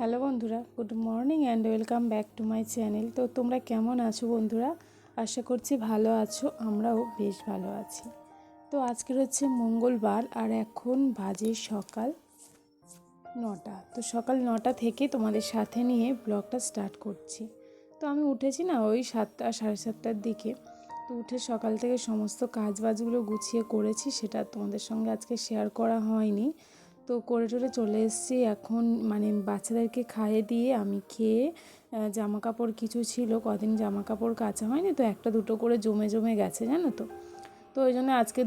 Hello বন্ধুরা, good morning and welcome back to my channel. তো তোমরা কেমন আছো বন্ধুরা? আশা করছি ভালো আছো, আমরাও বেশ ভালো আছি। তো আজকের হচ্ছে মঙ্গলবার আর এখন বাজে সকাল 9টা। তো সকাল 9টা থেকে তোমাদের সাথে নিয়ে ব্লগটা স্টার্ট করছি। তো আমি উঠেছি না ওই 7টা 7:30টার দিকে। তো উঠে সকাল থেকে সমস্ত কাজবাজগুলো গুছিয়ে করেছি, সেটা তোমাদের সঙ্গে আজকে শেয়ার করা হয়নি। তো করে টোরে চলে এসেছি এখন, মানে বাচ্চাদেরকে খাইয়ে দিয়ে আমি খেয়ে জামা কাপড় কিছু ছিল, কদিন জামা কাপড় কাচা হয়নি, তো একটা দুটো করে জমে জমে গেছে জানো তো। তো ওই জন্য আজকে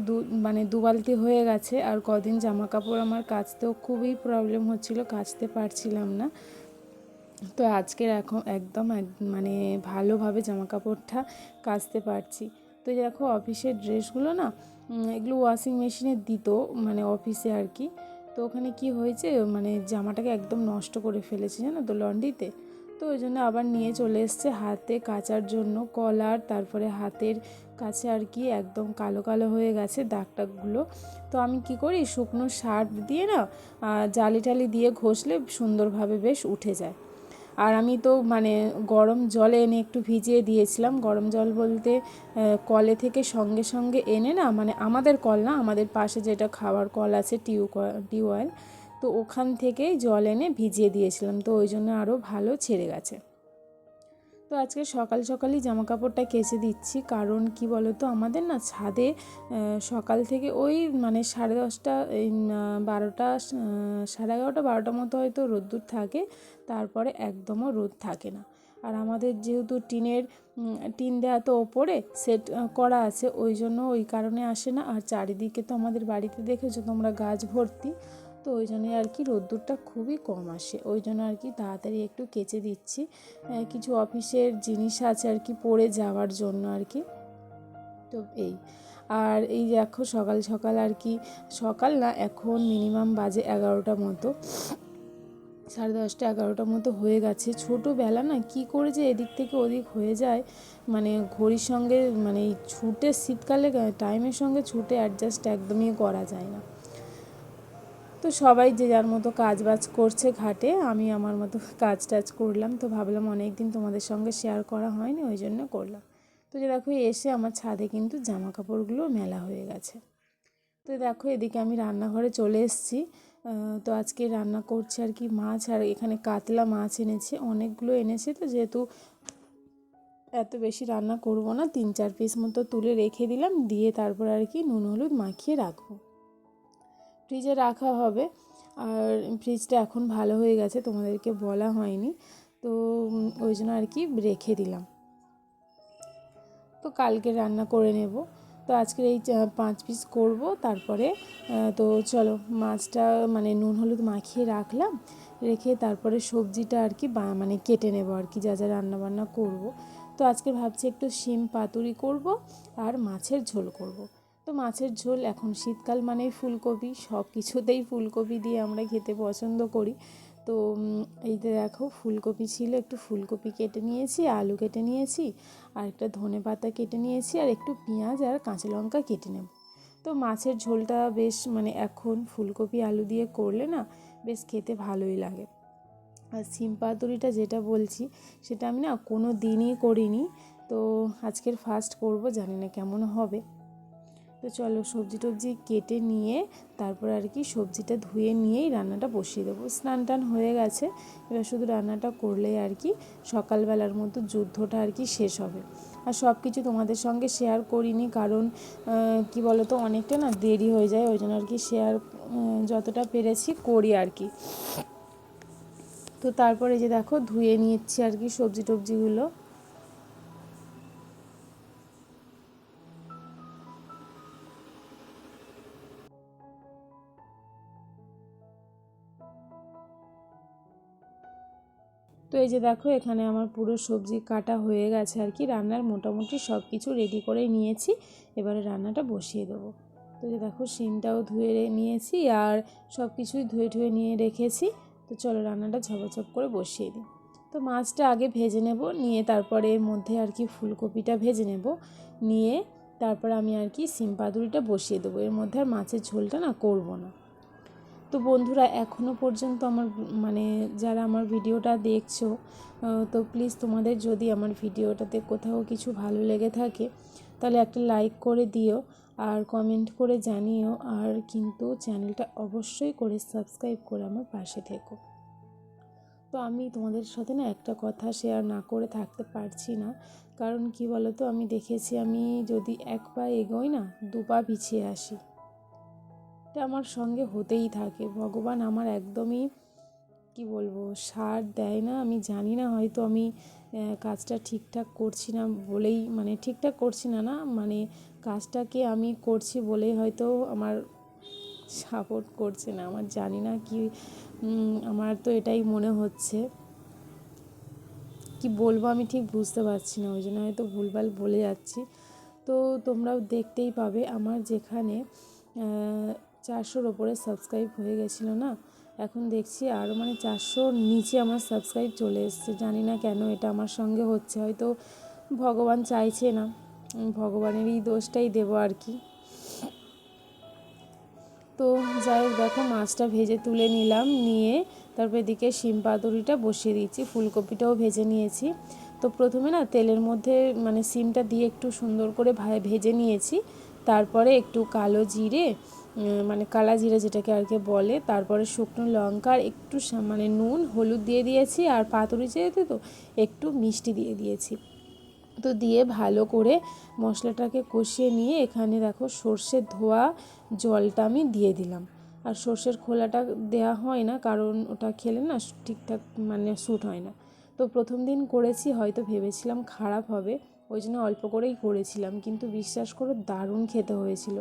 দু বালতি হয়ে গেছে। আর কদিন জামা কাপড় আমার কাচতেও খুবই প্রবলেম হচ্ছিল, কাচতে পারছিলাম না। তো আজকের এখন একদম মানে ভালোভাবে জামা কাপড়টা কাচতে পারছি। তো দেখো অফিসের ড্রেসগুলো না, এগুলো ওয়াশিং মেশিনে দিত, মানে অফিসে আর কি। তো ওখানে কি হয়েছে, মানে জামাটাকে একদম নষ্ট করে ফেলেছে জানো তো লন্ড্রিতে। তো ওই জন্য আবার নিয়ে চলে এসছে হাতে কাচার জন্য। কলার তারপরে হাতের কাছে আর কি একদম কালো কালো হয়ে গেছে দাগ টাগগুলো। তো আমি কি করি, শুকনো সার্ফ দিয়ে না জালি টালি দিয়ে ঘষলে সুন্দরভাবে বেশ উঠে যায়। আর আমি তো মানে গরম জলে এনে একটু ভিজিয়ে দিয়েছিলাম। গরম জল বলতে কলে থেকে সঙ্গে সঙ্গে এনে না, মানে আমাদের কল না, আমাদের পাশে যেটা খাওয়ার কল আছে টিউবওয়েল, তো ওখান থেকেই জল এনে ভিজিয়ে দিয়েছিলাম। তো ওই জন্য আরও ভালো ছেড়ে গেছে। তো আজকে সকাল সকালই জামা কাপড়টা কেচে দিচ্ছি, কারণ কি বলো তো, আমাদের না ছাদে সকাল থেকে ওই মানে 10:30 12টা 11:30 12টার মতো হয়তো রোদ্দুর থাকে, তারপরে একদমও রোদ থাকে না। আর আমাদের যেহেতু টিন দেওয়া তো ওপরে সেট করা আছে, ওই জন্য ওই কারণে আসে না। আর চারিদিকে তো আমাদের বাড়িতে দেখেছো তোমরা গাছ ভর্তি, তো ওই জন্যে আর কি রোদ্দুরটা খুবই কম আসে। ওই জন্য আর কি তাড়াতাড়ি একটু কেচে দিচ্ছি। কিছু অফিসের জিনিস আছে আর কি পরে যাওয়ার জন্য আর কি। তো এই আর এই দেখো সকাল সকাল আর কি, সকাল না এখন মিনিমাম বাজে 11টা মতো, 10:30 11টার মতো হয়ে গেছে। ছোটোবেলা না কি করে যে এদিক থেকে ওদিক হয়ে যায়, মানে ঘড়ির সঙ্গে মানে ছুটে শীতকালে টাইমের সঙ্গে ছুটে অ্যাডজাস্ট একদমই করা যায় না। তো সবাই যে যার মতো কাজ বাজ করছে ঘাটে, আমি আমার মতো কাজ টাজ করলাম। তো ভাবলাম অনেক দিন তোমাদের সঙ্গে শেয়ার করা হয়নি, ওই জন্য করলাম। তো যে দেখো এসে আমার ছাদে কিন্তু জামা কাপড়গুলো মেলা হয়ে গেছে। তো দেখো এদিকে আমি রান্নাঘরে চলে এসেছি। তো আজকে রান্না করছে আর কি মাছ, আর এখানে কাতলা মাছ এনেছে, অনেকগুলো এনেছে। তো যেহেতু এত বেশি রান্না করব না, 3-4 পিস মতো তুলে রেখে দিলাম, দিয়ে তারপর আর কি নুন হলুদ মাখিয়ে রাখবো, ফ্রিজে রাখা হবে। আর ফ্রিজটা এখন ভালো হয়ে গেছে, তোমাদেরকে বলা হয়নি, তো ওই জন্য আর কি রেখে দিলাম। তো কালকে রান্না করে নেব। তো আজকের এই 5 পিস করব। তারপরে তো চলো মাছটা মানে নুন হলুদ মাখিয়ে রাখলাম, রেখে তারপরে সবজিটা আর কি মানে কেটে নেব আর কি, যা যা রান্নাবান্না করব। তো আজকে ভাবছি একটু শিম পাতুরি করব আর মাছের ঝোল করব। তো মাছের ঝোল, এখন শীতকাল মানেই ফুলকপি, সব কিছুতেই ফুলকপি দিয়ে আমরা খেতে পছন্দ করি। তো এই যে দেখো ফুলকপি ছিল, একটু ফুলকপি কেটে নিয়েছি, আলু কেটে নিয়েছি, আর একটা ধনেপাতা কেটে নিয়েছি, আর একটু পেঁয়াজ আর কাঁচা লঙ্কা কেটে নেব। তো মাছের ঝোলটা বেশ মানে এখন ফুলকপি আলু দিয়ে করলে না বেশ খেতে ভালোই লাগে। আর শিম পাতুরিটা যেটা বলছি, সেটা আমি না কোনো দিনই করিনি, তো আজকের ফার্স্ট করব, জানি না কেমন হবে। তো চলো সবজি টবজি কেটে নিয়ে তারপর আর কি সবজিটা ধুয়ে নিয়েই রান্নাটা বসিয়ে দেবো। স্নান টান হয়ে গেছে, এবার শুধু রান্নাটা করলেই আর কি সকালবেলার মতো যুদ্ধটা আর কি শেষ হবে। আর সব কিছু তোমাদের সঙ্গে শেয়ার করিনি, কারণ কি বলো তো, অনেকটা না দেরি হয়ে যায়, ওই জন্য আর কি শেয়ার যতটা পেরেছি করি আর কি। তো তারপরে যে দেখো ধুয়ে নিচ্ছি আর কি সবজি টবজিগুলো। তো এই যে দেখো এখানে আমার পুরো সবজি কাটা হয়ে গেছে আর কি, রান্নার মোটামুটি সব কিছু রেডি করে নিয়েছি, এবারে রান্নাটা বসিয়ে দেবো। তো যে দেখো শিমটাও ধুয়ে নিয়েছি, আর সব কিছুই ধুয়ে ধুয়ে নিয়ে রেখেছি। তো চলো রান্নাটা ঝপাঝপ করে বসিয়ে দিই। তো মাছটা আগে ভেজে নেব, নিয়ে তারপরে এর মধ্যে আর কি ফুলকপিটা ভেজে নেব, নিয়ে তারপর আমি আর কি শিম পাতুরিটা বসিয়ে দেবো। এর মধ্যে আর মাছের ঝোলটা না করব না। তো তো বন্ধুরা এখনও পর্যন্ত আমার মানে যারা আমার ভিডিওটা দেখছো, তো প্লিজ তোমাদের যদি আমার ভিডিওটাতে কোথাও কিছু ভালো লেগে থাকে তাহলে একটা লাইক করে দিও আর কমেন্ট করে জানিও, আর কিন্তু চ্যানেলটা অবশ্যই করে সাবস্ক্রাইব করে আমার পাশে থেকো। তো আমি তোমাদের সাথে না একটা কথা শেয়ার না করে থাকতে পারছি না, কারণ কি বলো তো, আমি দেখেছি আমি যদি এক পা এগোই না 2 পা পিছিয়ে আসি। এটা আমার সঙ্গে হতেই থাকে। ভগবান আমার একদমই কি বলবো সাথ দেয় না। আমি জানি না, হয়তো আমি কাজটা ঠিকঠাক করছি না বলেই, মানে ঠিকঠাক করছি না না মানে কাজটাকে আমি করছি বলেই হয়তো আমার সাপোর্ট করছে না। আমার জানি না কি, আমার তো এটাই মনে হচ্ছে। কি বলবো আমি ঠিক বুঝতে পারছি না, ওই জন্য হয়তো ভুলভাল বলে যাচ্ছি। তো তোমরাও দেখতেই পাবে আমার যেখানে 400-র ওপরে সাবস্ক্রাইব হয়ে গেছিলো না, এখন দেখছি আরও মানে 400-র নিচে আমার সাবস্ক্রাইব চলে এসছে। জানি না কেন এটা আমার সঙ্গে হচ্ছে, হয়তো ভগবান চাইছে না, ভগবানেরই দোষটাই দেবো আর কি। তো যাই হোক, দেখো মাছটা ভেজে তুলে নিলাম, নিয়ে তারপর এদিকে শিম পাতুরিটা বসিয়ে দিয়েছি, ফুলকপিটাও ভেজে নিয়েছি। তো প্রথমে না তেলের মধ্যে মানে শিমটা দিয়ে একটু সুন্দর করে ভেজে নিয়েছি, তারপরে একটু কালো জিরে মানে কালা জিরে যেটাকে আর কি বলে, তারপরে শুকনো লঙ্কা আর একটু মানে নুন হলুদ দিয়ে দিয়েছি, আর পাতুরি যেহেতু তো একটু মিষ্টি দিয়ে দিয়েছি। তো দিয়ে ভালো করে মশলাটাকে কষিয়ে নিয়ে এখানে দেখো সর্ষের ধোয়া জলটা আমি দিয়ে দিলাম। আর সর্ষের খোলাটা দেওয়া হয় না, কারণ ওটা খেলে না ঠিকঠাক মানে স্যুট হয় না। তো প্রথম দিন করেছি, হয়তো ভেবেছিলাম খারাপ হবে, ওই জন্য অল্প করেই করেছিলাম, কিন্তু বিশ্বাস করো দারুণ খেতে হয়েছিল।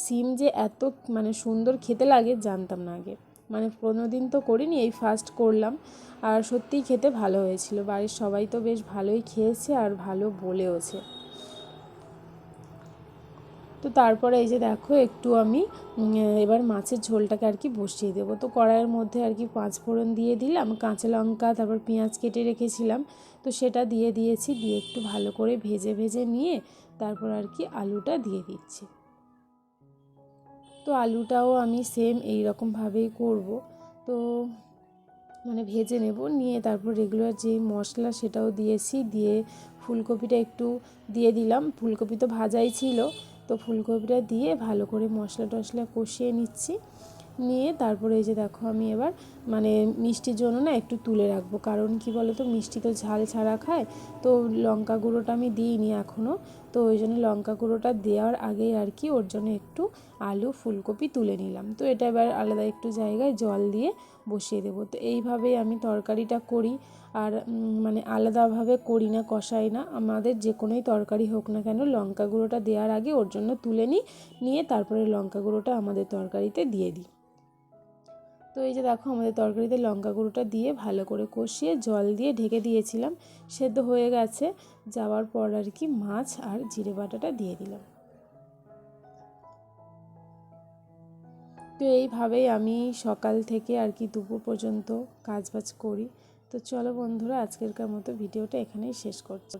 সিম যে এত মানে সুন্দর খেতে লাগে জানতাম না আগে, মানে 15 দিন তো করিনি, এই ফার্স্ট করলাম। আর সত্যিই খেতে ভালো হয়েছিল, বাড়ির সবাই তো বেশ ভালোই খেয়েছে আর ভালো বলেওছে। তো তারপরে এই যে দেখো একটু আমি এবার মাছের ঝোলটাকে আর কি বসিয়ে দেবো। তো কড়াইয়ের মধ্যে আর কি 5 ফোড়ন দিয়ে দিলাম, কাঁচা লঙ্কা, তারপর পেঁয়াজ কেটে রেখেছিলাম, তো সেটা দিয়ে দিয়েছি, দিয়ে একটু ভালো করে ভেজে ভেজে নিয়ে তারপর আর কি আলুটা দিয়ে দিচ্ছি। তো আলুটাও আমি সেম এই রকমভাবেই করব। তো মানে ভেজে নেব, নিয়ে তারপর রেগুলার যে মশলা সেটাও দিয়েছি, দিয়ে ফুলকপিটা একটু দিয়ে দিলাম, ফুলকপি তো ভাজাই ছিল। তো ফুলকপিটা দিয়ে ভালো করে মশলা টশলা কষিয়ে নিচ্ছি, নিয়ে তারপরে এই যে দেখো আমি এবার মানে মিষ্টির জন্য না একটু তুলে রাখবো, কারণ কি বলো তো মিষ্টি তো ঝাল ছাড়া খায়। তো লঙ্কা গুঁড়োটা আমি দিইনি এখনও, তো ওই জন্য লঙ্কা গুঁড়োটা দেওয়ার আগেই আর কি ওর জন্য একটু আলু ফুলকপি তুলে নিলাম। তো এটা এবার আলাদা একটু জায়গায় জল দিয়ে বসিয়ে দেবো। তো এইভাবেই আমি তরকারিটা করি, আর মানে আলাদাভাবে করি না, কষাই না। আমাদের যে কোনোই তরকারি হোক না কেন লঙ্কা গুঁড়োটা দেওয়ার আগে ওর জন্য তুলে নিই, নিয়ে তারপরে লঙ্কা গুঁড়োটা আমাদের তরকারিতে দিয়ে দিই। তো এই যে দেখো আমাদের তরকারিতে লঙ্কা গুঁড়োটা দিয়ে ভালো করে কষিয়ে জল দিয়ে ঢেকে দিয়েছিলাম, সেদ্ধ হয়ে গেছে। যাওয়ার পর আর কি মাছ আর জিরে বাটাটা দিয়ে দিলাম। তো এইভাবেই আমি সকাল থেকে আর কি দুপুর পর্যন্ত কাজবাজ করি। তো চলো বন্ধুরা, আজকেরকার মতো ভিডিওটা এখানেই শেষ করছি।